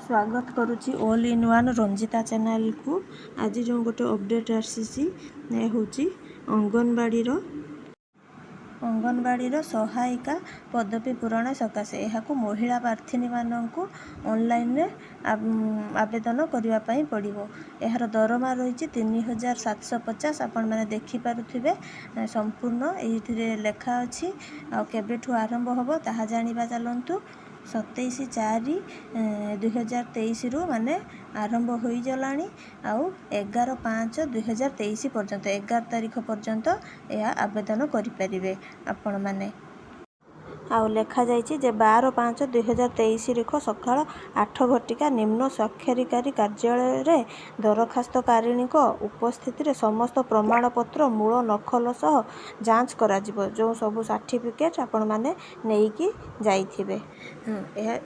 स्वागत करुच्ची all in one Ranjita channel को। आज जो गोटे अपडेट आसी हूँ अंगनवाड़ी सहायिका पदवी पूरण सकाशे यह महिला प्रार्थी मानक ऑनलाइन आवेदन करने पड़ो। यार दरमा रही 3750। आपण मैंने देखिपे संपूर्ण ये लेखा अच्छी केबेठू आरंभ हम ता जाना चलतु। 27/4/2023 रु माने आरंभ हो गलानी। आउ 11/5/2023 पर्यंत 11 तारीख पर्यंत यह आवेदन करें आपण मैंने। आउ लेखा जाइए 12/5/2023 रेख सकाळ 8 घटिका निम्न स्वाक्षरीकारी कार्यालय रे दरखास्तकारिणी उपस्थित रे समस्त प्रमाणपत्र मूल नकल सह जांच करा जिवो। जो सब सर्टिफिकेट आपण माने नेइकी जाइथिबे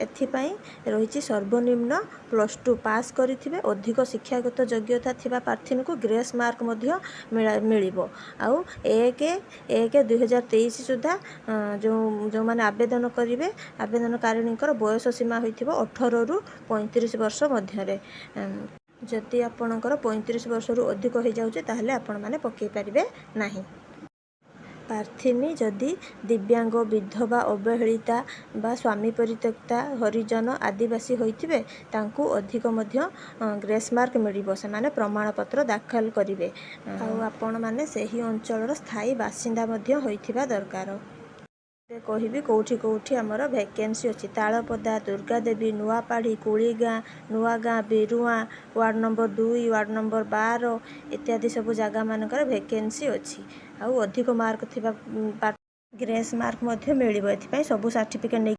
एथिपाई रही सर्वनिम्न +2 पास करिथिबे। अधिक शिक्षागत योग्यता थिबा प्रार्थी को ग्रेस मार्क मध्य मिलिबो। आउ 1/1/2023 सुधा जो माने आवेदन करेंगे आवेदनकारिणी बयस सीमा होइथिबो 18 रु 35 वर्ष मध्य। जदि आपणकर 35 वर्ष रु अधिक हो जाउचे ताहले आपण माने पकई पारिबे नाही। प्रार्थिनी जदि दिव्यांग विधवा अवहेलिता बा स्वामी परित्यक्ता हरिजन आदिवासी होइथिबे तांकु अधिक मध्य ग्रेस मार्क मिलिबो। से माने प्रमाणपत्र दाखल करिवे। आउ आपण माने सेही अंचलर स्थायी बासिंदा मध्य होइथिबा दरकार। कहबी कौठी आमर वैकेंसी अच्छी तालपदा दुर्गादेवी नुआपाढ़ी कुड़ीगाँ नुआगाँ बिरुआ वार्ड नंबर 2 वार्ड नंबर 12 इत्यादि सब जगह मानकर वैकेंसी अच्छी। आउ अधिक मार्क थिबा ग्रेस मार्क मध्य मिलिबो। एथिपाई सब सर्टिफिकेट